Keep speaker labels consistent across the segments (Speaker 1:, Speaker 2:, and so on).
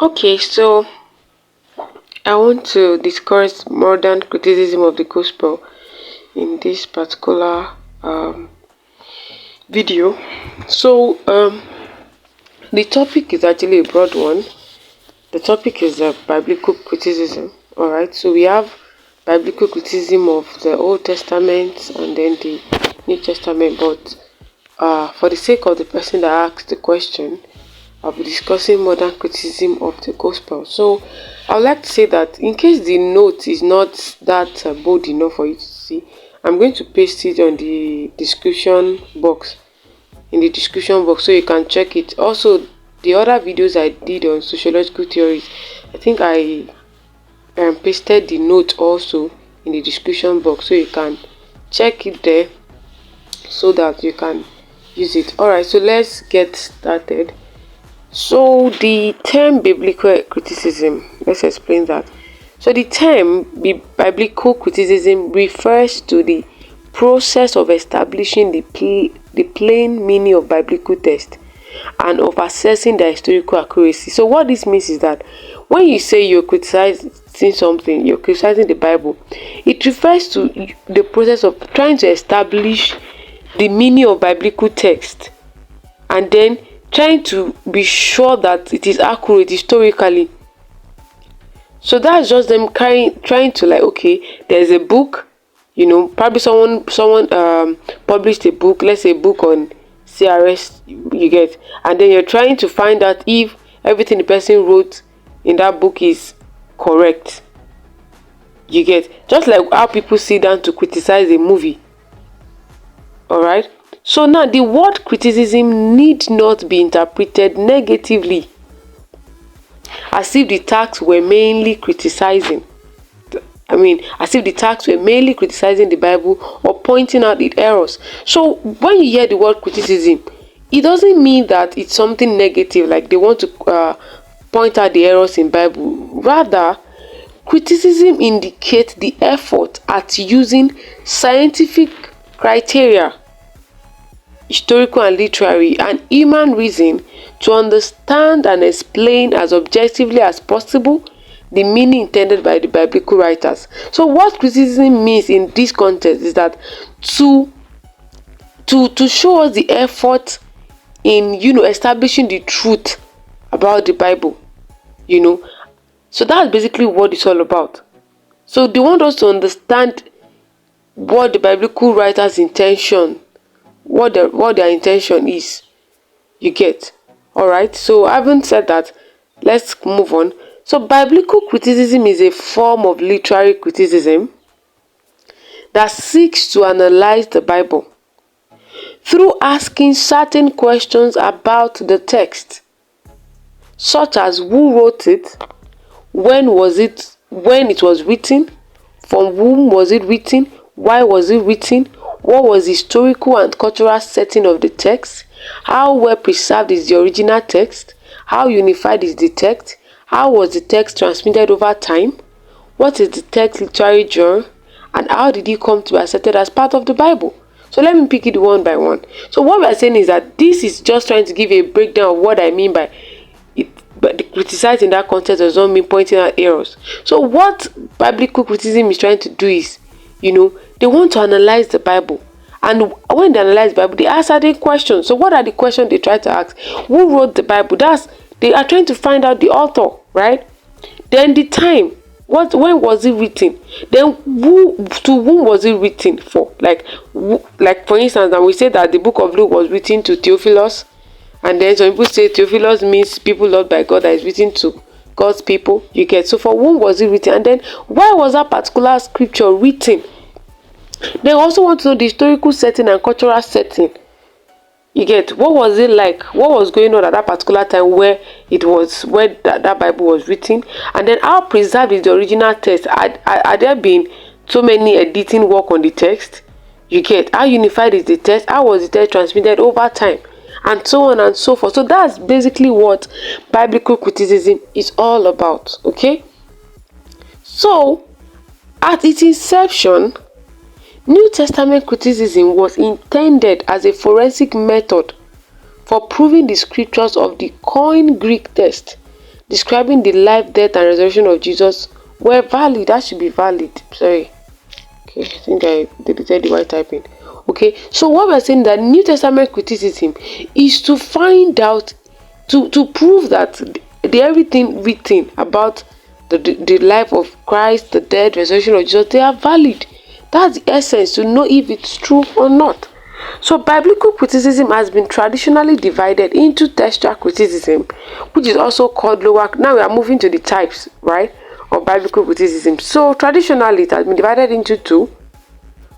Speaker 1: Okay, so I want to discuss modern criticism of the gospel in this particular um, video. The topic is actually a broad one. The topic is biblical criticism. All right, so we have biblical criticism of the Old Testament and then the New Testament. But for the sake of the person that asked the question, I'll be discussing modern criticism of the gospel. So I would like to say that in case the note is not that bold enough for you to see, I'm going to paste it on the description box, so you can check it. Also, the other videos I did on sociological theories, I think I pasted the note also in the description box, so you can check it there so that you can use it. Alright, so let's get started. So the term biblical criticism, let's explain that. So the term biblical criticism refers to the process of establishing the plain meaning of biblical text and of assessing their historical accuracy. So what this means is that when you say you're criticizing something, you're criticizing the Bible, it refers to the process of trying to establish the meaning of biblical text and then trying to be sure that it is accurate historically. So that's just them trying to, like, okay, there's a book, probably someone published a book, let's say a book on CRS, you get, and then you're trying to find out if everything the person wrote in that book is correct. You get, just like how people sit down to criticize a movie. All right. So now the word criticism need not be interpreted negatively, as if the text were mainly criticizing. As if the text were mainly criticizing the Bible or pointing out its errors. So when you hear the word criticism, it doesn't mean that it's something negative, like they want to point out the errors in Bible. Rather, criticism indicates the effort at using scientific criteria, historical and literary, and human reason to understand and explain as objectively as possible the meaning intended by the biblical writers. So what criticism means in this context is that to show us the effort in establishing the truth about the Bible. So that's basically what it's all about. So they want us to understand what the biblical writers' intention, what their intention is. You get? Alright, so having said that, let's move on. So biblical criticism is a form of literary criticism that seeks to analyze the Bible through asking certain questions about the text, such as who wrote it, when it was written, from whom was it written, why was it written, what was the historical and cultural setting of the text, how well preserved is the original text, how unified is the text, how was the text transmitted over time, what is the text literary genre, and how did it come to be accepted as part of the Bible. So let me pick it one by one. So what we are saying is that this is just trying to give a breakdown of what I mean by it. But the criticizing in that context does not mean pointing out errors. So what biblical criticism is trying to do is, they want to analyze the Bible. And when they analyze the Bible, they ask certain questions. So what are the questions they try to ask? Who wrote the Bible? They are trying to find out the author, right? Then the time. When was it written? Then to whom was it written for? Like for instance, now we say that the book of Luke was written to Theophilus. And then some people say Theophilus means people loved by God, that is written to God's people. You get, so for whom was it written? And then why was that particular scripture written? They also want to know the historical setting and cultural setting. You get, what was it like? What was going on at that particular time where that Bible was written? And then how preserved is the original text? Are there been so many editing work on the text? You get, how unified is the text? How was the text transmitted over time? And so on and so forth. So that's basically what biblical criticism is all about. Okay? So, at its inception, New Testament criticism was intended as a forensic method for proving the scriptures of the Koine Greek text describing the life, death, and resurrection of Jesus were valid. That should be valid. Sorry. Okay, I think I deleted the white typing. Okay, so what we're saying that New Testament criticism is to find out, to prove that the everything written about the life of Christ, the death, resurrection of Jesus, they are valid. That's the essence, to know if it's true or not. So biblical criticism has been traditionally divided into textual criticism, which is also called lower. Now we are moving to the types, right, of biblical criticism. So traditionally it has been divided into two.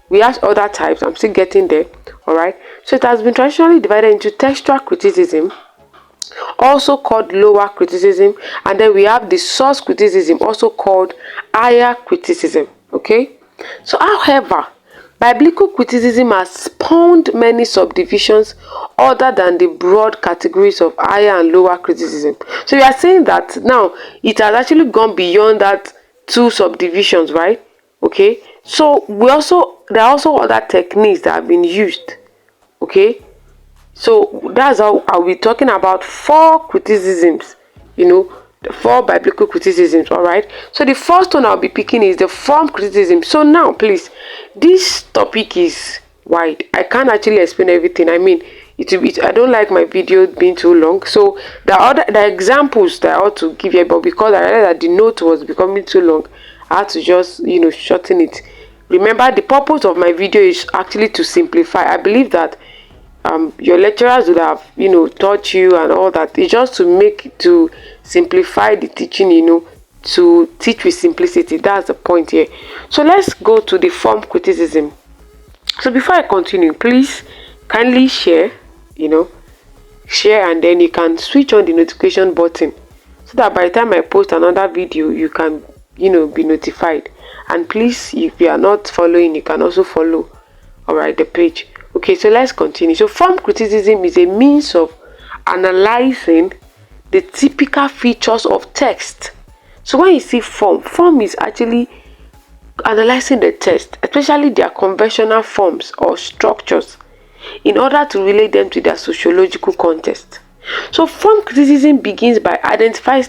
Speaker 1: We have other types, I'm still getting there. All right, so it has been traditionally divided into textual criticism, also called lower criticism, and then we have the source criticism, also called higher criticism. Okay, so however, biblical criticism has spawned many subdivisions other than the broad categories of higher and lower criticism. So we are saying that now it has actually gone beyond that two subdivisions, right? Okay, so there are also other techniques that have been used. Okay, so that's how I'll be talking about 4 criticisms, the 4 biblical criticisms. All right, so the first one I'll be picking is the form criticism. So now please, this topic is wide. I can't actually explain everything. I mean, I don't like my video being too long, so the examples that I ought to give you, but because I realized that the note was becoming too long, I had to just shorten it. Remember, the purpose of my video is actually to simplify. I believe that your lecturers would have taught you and all that. It's just to simplify the teaching, to teach with simplicity. That's the point here. So let's go to the form criticism. So before I continue, please kindly share, and then you can switch on the notification button so that by the time I post another video, you can be notified. And please, if you are not following, you can also follow, all right, the page. Okay, so let's continue. So form criticism is a means of analyzing the typical features of text. So when you see form is actually analyzing the text, especially their conventional forms or structures, in order to relate them to their sociological context. So form criticism begins by identifying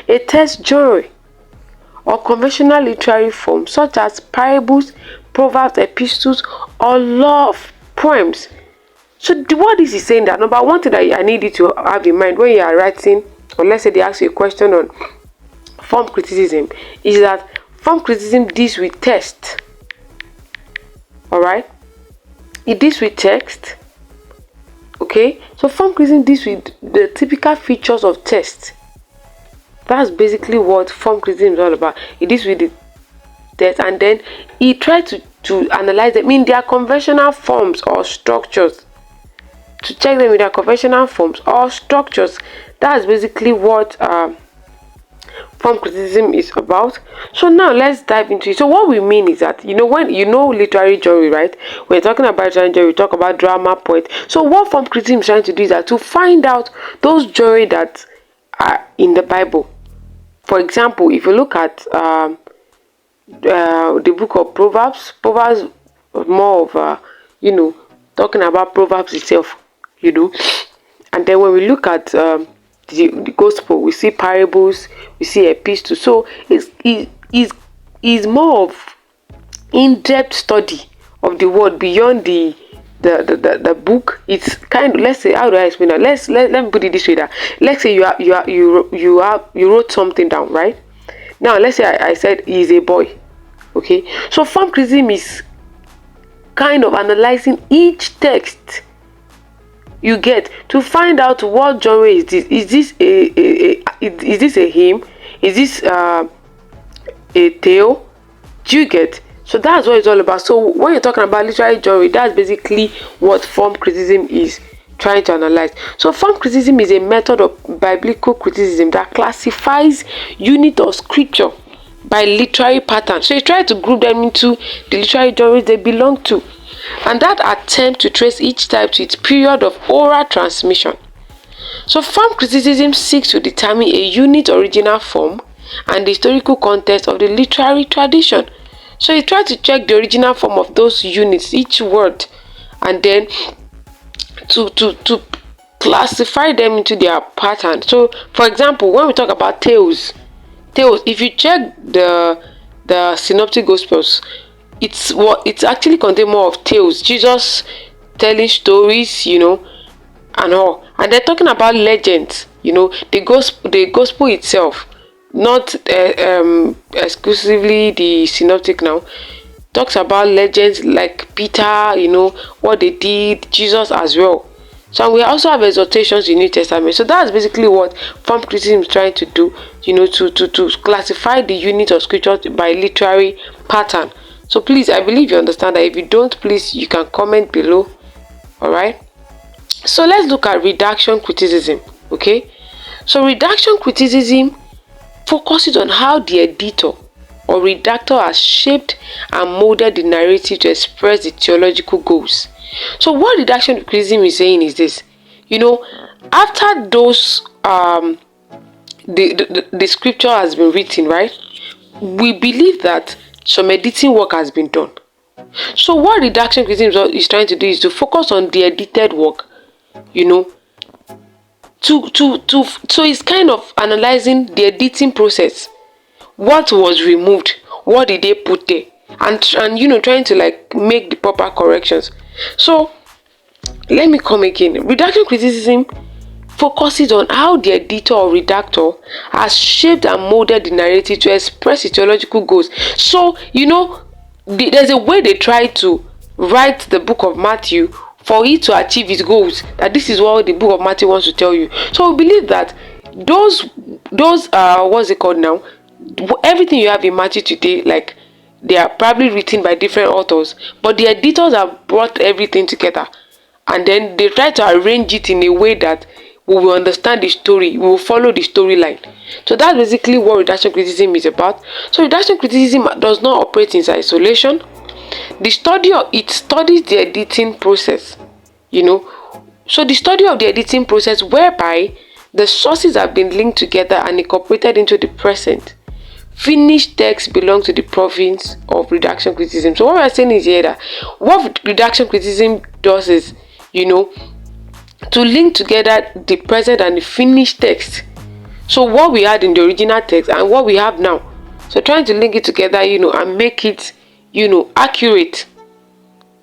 Speaker 1: a text genre or conventional literary form such as parables, proverbs, epistles, or love poems. So what this is saying, that number one thing that I need you to have in mind when you are writing, or let's say they ask you a question on form criticism, is that form criticism deals with text. All right, it deals with text. Okay, so form criticism deals with the typical features of text. That's basically what form criticism is all about. It deals with the text, and then he tried to analyze them in their conventional forms or structures. To check them in their conventional forms or structures. That's basically what form criticism is about. So now let's dive into it. So what we mean is that when literary genre, right? When we're talking about literary genre, we talk about drama, poet. So what form criticism is trying to do is that to find out those genre that are in the Bible. For example, if you look at the book of Proverbs was more of talking about Proverbs itself, and then when we look at the gospel, we see parables, we see epistles. So it's more of in-depth study of the word beyond the book. It's kind of, let's say, how do I explain that? Let me put it this way, that let's say you wrote something down, right? Now let's say I said he's a boy. Okay, so form criticism is kind of analyzing each text you get to find out what genre is this. Is this a hymn? Is this a tale? Do you get? So that's what it's all about. So when you're talking about literary genre, that's basically what form criticism is trying to analyze. So form criticism is a method of biblical criticism that classifies units of scripture by literary pattern. So you try to group them into the literary genres they belong to, and that attempt to trace each type to its period of oral transmission. So form criticism seeks to determine a unit original form and the historical context of the literary tradition. So you try to check the original form of those units, each word, and then to classify them into their pattern. So for example, when we talk about tales, if you check the synoptic gospels, it's actually contain more of tales, Jesus telling stories, and all. And they're talking about legends, the gospel itself, not exclusively the synoptic now, talks about legends like Peter, what they did, Jesus as well. So we also have exhortations in New Testament. So that's basically what form criticism is trying to do, to classify the unit of scripture by literary pattern. So please, I believe you understand that. If you don't, please, you can comment below. All right. So let's look at redaction criticism. Okay. So redaction criticism focuses on how the editor or redactor has shaped and molded the narrative to express the theological goals. So what redaction criticism is saying is this: after those the scripture has been written, right? We believe that some editing work has been done. So what redaction criticism is trying to do is to focus on the edited work, so it's kind of analyzing the editing process. What was removed? What did they put there? And trying to like make the proper corrections. So let me come again. Redaction criticism focuses on how the editor or redactor has shaped and molded the narrative to express its theological goals. So there's a way they try to write the book of Matthew for it to achieve its goals, that this is what the book of Matthew wants to tell you. So we believe that those what's it called now, everything you have in Matthew today, like, they are probably written by different authors, but the editors have brought everything together, and then they try to arrange it in a way that we will understand the story, we will follow the storyline. So that's basically what redaction criticism is about. So redaction criticism does not operate in isolation. It studies the editing process, so the study of the editing process whereby the sources have been linked together and incorporated into the present finished text belongs to the province of redaction criticism. So what we're saying is here that what redaction criticism does is, to link together the present and the finished text. So what we had in the original text and what we have now. So trying to link it together, and make it, accurate.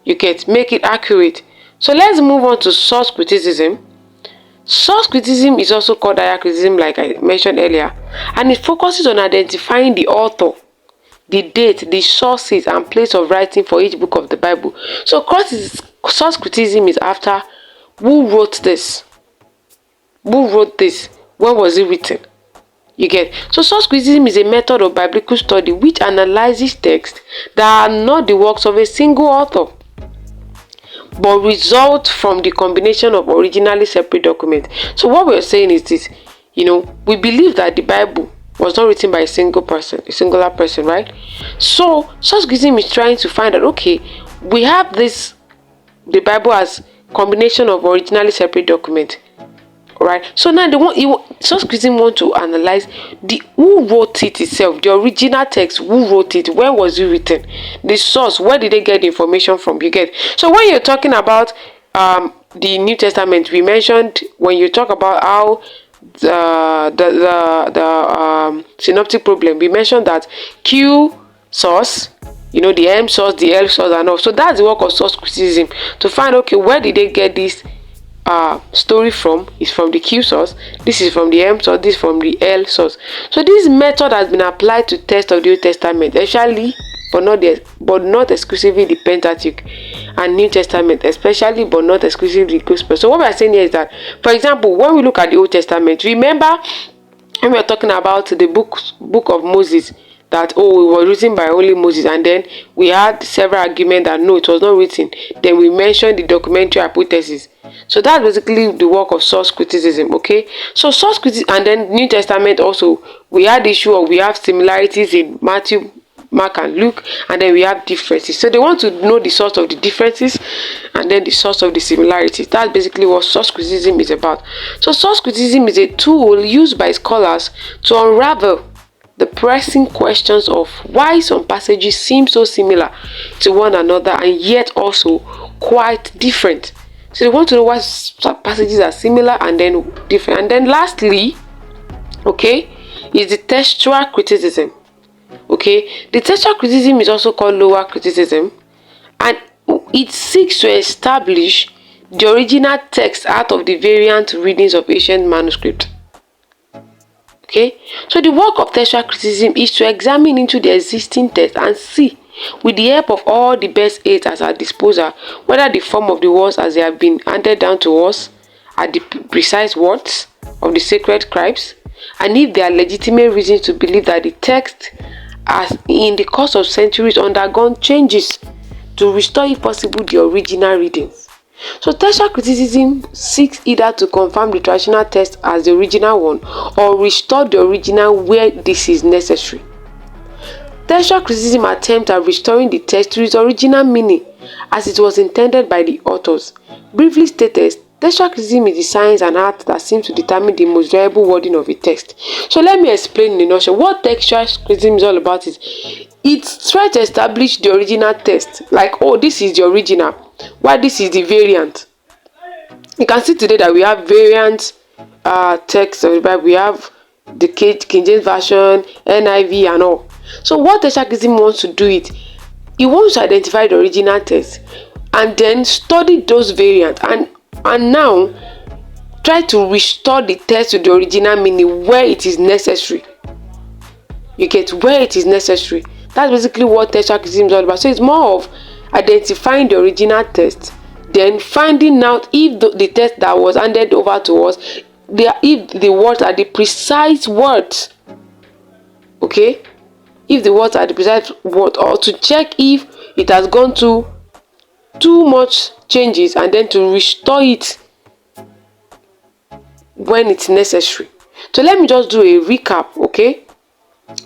Speaker 1: Make it accurate. So let's move on to source criticism. Source criticism is also called diacriticism, like I mentioned earlier, and it focuses on identifying the author, the date, the sources, and place of writing for each book of the Bible. So source criticism is after who wrote this, when was it written. So source criticism is a method of biblical study which analyzes texts that are not the works of a single author, but result from the combination of originally separate documents. So what we're saying is this: we believe that the Bible was not written by a singular person, right? So source criticism is trying to find out, okay, we have the Bible as combination of originally separate documents. Right, so now source criticism want to analyze who wrote it itself, the original text, who wrote it, when was it written, the source, where did they get the information from. So when you're talking about the New Testament, we mentioned, when you talk about how the synoptic problem, we mentioned that Q source, the M source, the L source, and all. So that's the work of source criticism, to find, okay, where did they get this story from. Is from the Q source, this is from the M source, this is from the L source. So this method has been applied to text of the Old Testament, especially but not exclusively the Pentateuch and New Testament, especially but not exclusively the Gospel. So what we are saying here is that, for example, when we look at the Old Testament, remember when we are talking about the book of Moses, that it was written by only Moses, and then we had several arguments that no, it was not written. Then we mentioned the documentary hypothesis. So that's basically the work of source criticism. Okay, so source criticism, and then New Testament also, we had the issue of, we have similarities in Matthew, Mark, and Luke, and then we have differences. So they want to know the source of the differences and then the source of the similarities. That's basically what source criticism is about. So source criticism is a tool used by scholars to unravel the pressing questions of why some passages seem so similar to one another and yet also quite different. So they want to know what passages are similar and then different. And then lastly, okay, is the textual criticism. Okay, the textual criticism is also called lower criticism, and it seeks to establish the original text out of the variant readings of ancient manuscript. Okay, so the work of textual criticism is to examine into the existing text and see, with the help of all the best aids at our disposal, whether the form of the words as they have been handed down to us are the precise words of the sacred scribes, and if there are legitimate reasons to believe that the text has in the course of centuries undergone changes to restore if possible the original readings. So textual criticism seeks either to confirm the traditional text as the original one or restore the original where this is necessary. Textual criticism attempts at restoring the text to its original meaning as it was intended by the authors. Briefly stated, textual criticism is the science and art that seems to determine the most reliable wording of a text. So let me explain in a nutshell what textual criticism is all about. It's trying to establish the original text, like, oh, this is the original, while this is the variant. You can see today that we have variant text of the Bible. We have the King James Version, NIV and all. So what textual criticism wants to do it wants to identify the original text and then study those variants and now try to restore the text to the original meaning where it is necessary. You get where it is necessary. That's basically what textual criticism is all about. So it's more of identifying the original text, then finding out if the text that was handed over to us, if the words are the precise words. Okay? If the words are the precise words, or to check if it has gone to too much changes and then to restore it when it's necessary. So let me just do a recap, okay,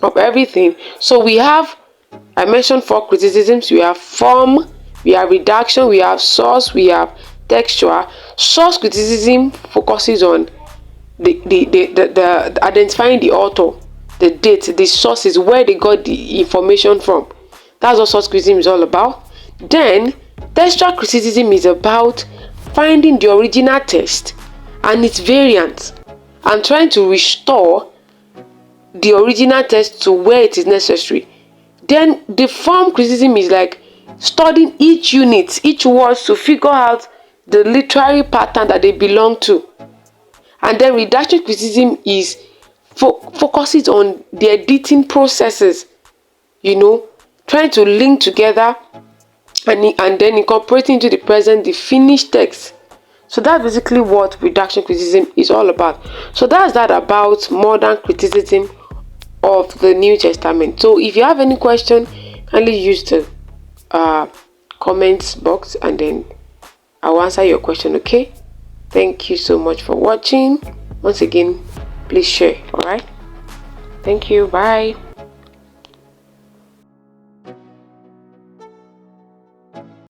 Speaker 1: of everything. So I mentioned 4 criticisms. We have form, we have redaction, we have source, we have textual. Source criticism focuses on the identifying the author, the date, the sources, where they got the information from. That's what source criticism is all about. Then textual criticism is about finding the original text and its variants and trying to restore the original text to where it is necessary. Then the form criticism is like studying each unit, each word, to figure out the literary pattern that they belong to. And then redaction criticism is focuses on the editing processes, trying to link together and then incorporating into the present the finished text. So that's basically what redaction criticism is all about. So that's that about modern criticism of the New Testament. So if you have any question, kindly use the comments box and then I'll answer your question. Okay, thank you so much for watching. Once again, please share. All right, thank you. Bye.